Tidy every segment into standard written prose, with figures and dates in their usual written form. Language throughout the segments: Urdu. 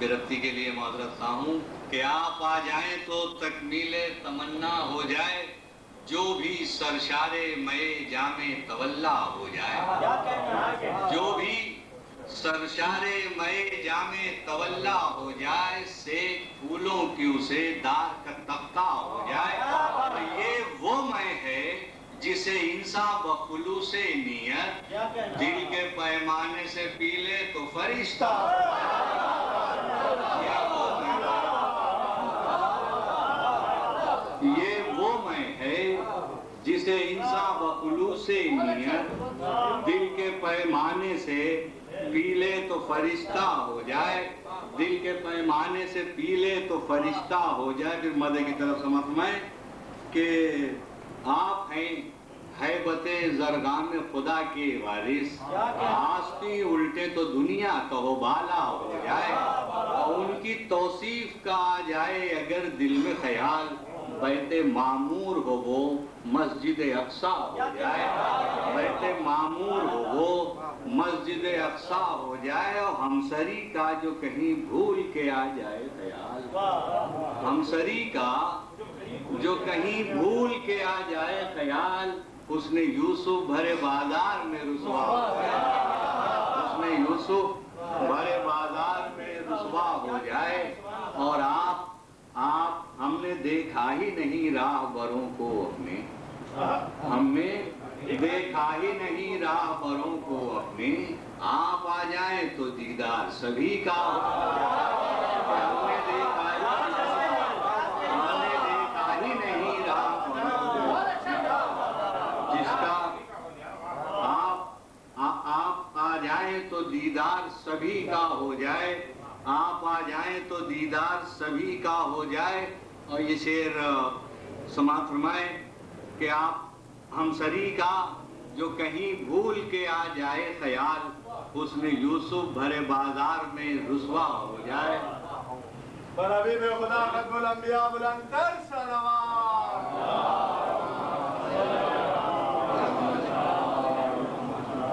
بے ربطی کے لیے معذرت خواہ ہوں کہ آپ آ جائیں تو تکمیل تمنا ہو جائے، جو بھی سرشار مئے جام تولا ہو جائے، جو بھی سرشار مئے جام تولا ہو جائے، سیک پھولوں کی اسے دار کا تختہ ہو جائے۔ اور یہ وہ میں ہے جسے انسان بخلوص نیت دل کے پیمانے سے پی لے تو فرشتہ ہو جائے۔ یہ وہ میں ہے جسے انسان بخلوص نیت دل کے پیمانے سے پی لے تو فرشتہ ہو جائے، دل کے پیمانے سے پی لے تو فرشتہ ہو جائے۔ پھر مدح کی طرف سمجھ میں کہ آپ ہیں ہیبت زرگان خدا کے وارث، آستی الٹے تو دنیا کہو بالا ہو جائے، اور ان کی توصیف کا آ جائے اگر دل میں خیال، بیت معمور ہو وہ مسجد اقصیٰ ہو جائے، بیت معمور ہو وہ مسجد اقصیٰ ہو جائے، اور ہمسری کا جو کہیں بھول کے آ جائے خیال، ہمسری کا جو کہیں بھول کے آ جائے خیال، اس نے یوسف بھرے بازار میں رسوا ہو جائے، اس نے یوسف بھرے بازار میں رسوا ہو جائے۔ اور آپ ہم نے دیکھا ہی نہیں راہ بروں کو اپنے، ہم نے دیکھا ہی نہیں راہ بروں کو اپنے، آپ آ جائیں تو دیدار سبھی کا ہو جائے۔ ہم نے دیکھا ہی نہیں راہ بروں کو اپنے، جس کا آپ آ جائیں تو دیدار سبھی کا ہو جائے، آپ آ جائیں تو دیدار سبھی کا ہو جائے۔ اور یہ شعر سماعت فرمائے کہ آپ ہمسری کا جو کہیں بھول کے آ جائے خیال، اس نے یوسف بھرے بازار میں رسوا ہو جائے۔ پر حبیب خدا ختم الانبیاء بلند تر صلوات۔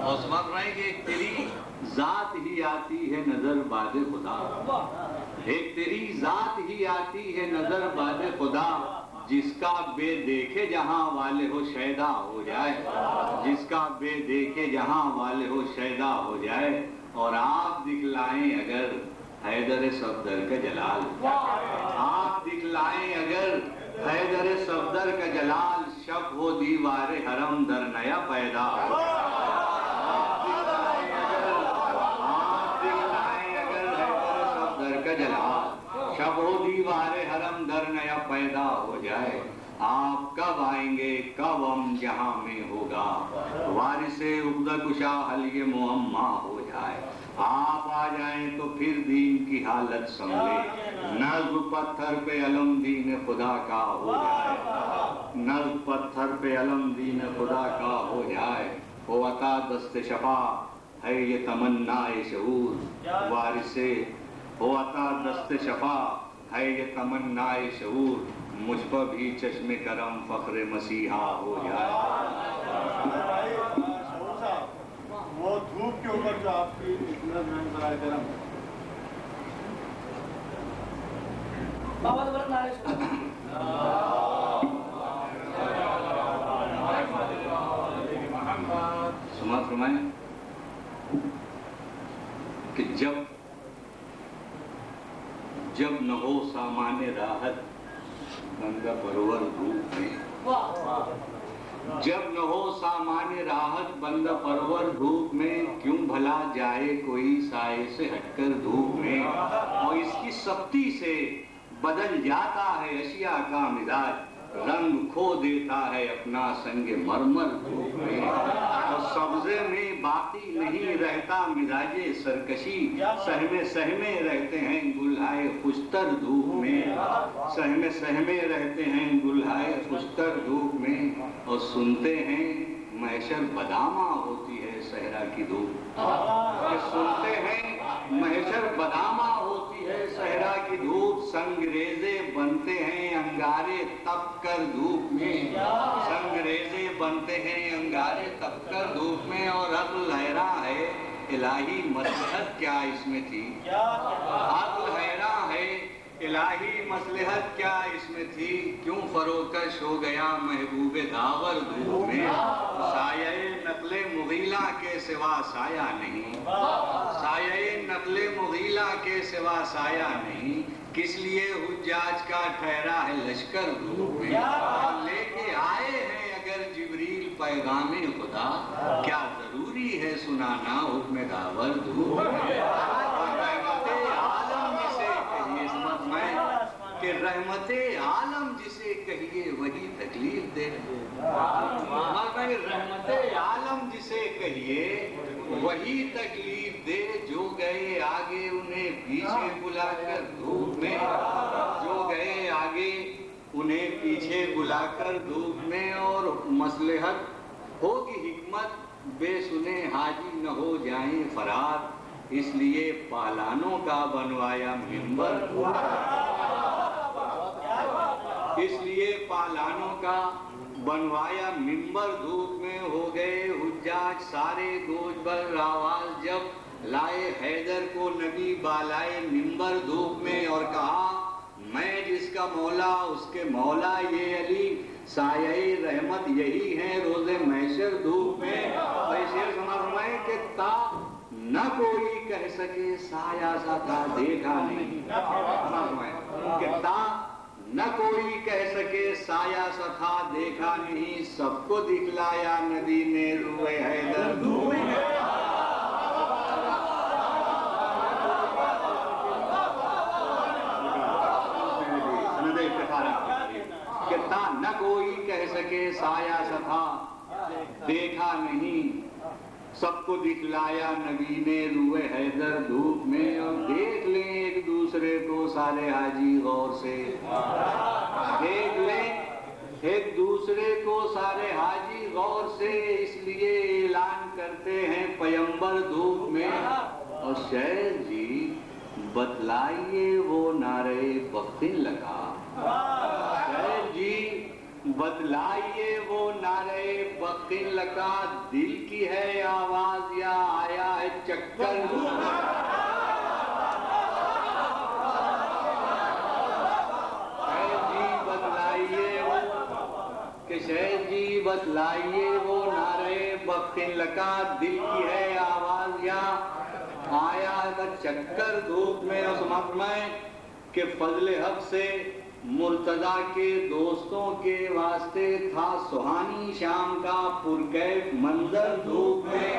اور سمجھ رہے ہیں کہ ایک تیری ذات ہی آتی ہے نظر باد خدا، ایک تیری ذات ہی آتی ہے نظر باد خدا، جس کا بے دیکھے جہاں والے ہو شیدا ہو جائے، جس کا بے دیکھے جہاں والے ہو شیدا ہو جائے۔ اور آپ دکھلائیں اگر حیدر صفدر کا جلال، آپ دکھلائیں اگر حیدر صفدر کا جلال، شب ہو دیوار حرم در نیا پیدا ہو جائے۔ شب و دیوار حرم در نیا پیدا ہو جائے۔ آپ کب آئیں گے کب ہم جہاں میں ہوگا، وارث عقدہ کشا حل یہ معمہ ہو جائے۔ آپ آ جائیں تو پھر دین کی حالت سنبھلے، نظم پتھر پہ علم دین خدا کا ہو جائے، نظم پتھر پہ علم دین خدا کا ہو جائے۔ وہ عطا دست شفا ہے یہ تمنا شعور، وارث ہو عطا دست شفا ہے یہ تمنا شعور، مجھ پر بھی چشم کرم فخر مسیحا ہو جائے۔ وہ دھوپ کے اوپر جو آپ کی ذرائع کرم سماعت فرمائیں کہ جب نہ ہو سامان راحت بندہ پرور دھوپ میں، جب نہ ہو سامان راحت بندہ پرور دھوپ میں، کیوں بھلا جائے کوئی سائے سے ہٹ کر دھوپ میں۔ اور اس کی سختی سے بدل جاتا ہے اشیاء کا مزاج، رنگ کھو دیتا ہے اپنا سنگ مرمر دھوپ میں، اور سبزے میں باقی نہیں رہتا مزاج سرکشی، سہمے رہتے ہیں گلہائے خوشتر دھوپ میں، سہمے رہتے ہیں گلہائے خوشتر دھوپ میں۔ اور سنتے ہیں محشر بدامہ ہوتی ہے صحرا کی دھوپ، سنتے ہیں محشر بدامہ ہوتی ہے صحرا کی دھوپ، سنگریزے بنتے ہیں انگارے تپ کر دھوپ میں، سنگریزے بنتے ہیں انگارے تپ کر دھوپ میں۔ اور عقل حیراں ہے الہی مصلحت کیا اس میں تھی؟ عقل حیراں ہے الہی مصلحت کیا اس میں تھی؟ کیوں فروکش ہو گیا محبوب داور دھوپ میں؟ سایہ نقل مغیلہ کے سوا سایہ نہیں، سایہ نقل مغیلہ کے سوا سایہ نہیں، کس لیے حجاج کا ٹھہرا ہے لشکر دھوپ میں؟ لے کے آئے ہیں اگر جبریل پیغام خدا، کیا ضروری ہے سنانا حکم داور دھوپ میں؟ رحمت عالم جسے کہیے، سمجھ میں کہ رحمت عالم جسے کہیے وہی تکلیف دے، رحمت عالم جسے کہیے وہی تکلیف دے، جو گئے آگے انہیں پیچھے بلا کر دھوپ میں، جو گئے آگے انہیں پیچھے بلا کر دھوپ میں، اور مصلحت ہوگی حکمت بے سنے حاجی نہ ہو جائیں فرار، اس لیے پالانوں کا بنوایا منبر، اس لیے پالانوں کا بنوایا منبر، دھوپ میں ہو گئے حجاج سارے گوج بر آواز جب لائے حیدر کو نبی بالائے منبر دھوپ میں، اور کہا میں جس کا مولا اس کے مولا یہ علی، سایہ رحمت یہی ہے روز محشر دھوپ میں۔ اور یہ شعر سمجھ کہ تا نہ کوئی کہہ سکے سایہ سا تھا دیکھا نہیں، کہ تا نہ کوئی کہہ سکے سایہ سا تھا دیکھا نہیں، سب کو دکھلایا نبی نے روئے حیدر دھوپ میں۔ کہ تا نہ کوئی کہہ سکے سایہ سا تھا دیکھا نہیں، سب کو دکھلایا نبی نے روئے حیدر دھوپ میں۔ اور دیکھ لیں ایک دوسرے کو سارے حاجی غور سے، دیکھ لیں ایک دوسرے کو سارے حاجی غور سے، اس لیے اعلان کرتے ہیں پیمبر دھوپ میں۔ اور شہر جی بتلائیے وہ نعرے بختن لگا، شہر جی بتلائیے وہ نعرے بختن لگا، دل کی ہے آواز یا آیا ہے چکر؟ شہر جی بتلائیے کہ شہر جی بتلائیے وہ نعرے بختن لگا، دل کی ہے آواز یا آیا ہے چکر دھوپ میں۔ اور سمجھ میں کہ فضل حق سے مرتضیٰ کے دوستوں کے واسطے تھا سہانی شام کا پرکیف منظر دھوپ میں،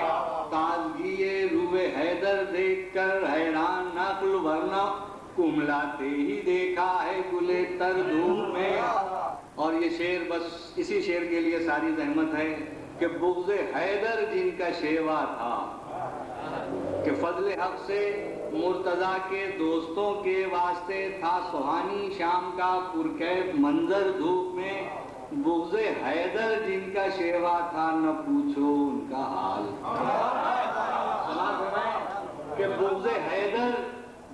تازگی روئے حیدر دیکھ کر حیران نقل ورنہ کملاتے ہی دیکھا ہے گلے تر دھوپ میں۔ اور یہ شعر بس اسی شعر کے لیے ساری زحمت ہے کہ بغض حیدر جن کا شیوا تھا، کہ فضل حق سے مرتضیٰ کے دوستوں کے واسطے تھا سہانی شام کا پرکیف منظر دھوپ میں، بغض حیدر جن کا شیوا تھا نہ پوچھو ان کا حال۔ کہ بغض حیدر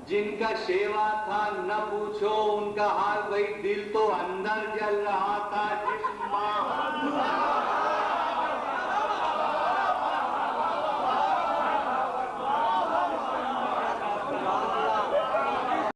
جن کا شیوا تھا نہ پوچھو ان کا حال، بھئی دل تو اندر جل رہا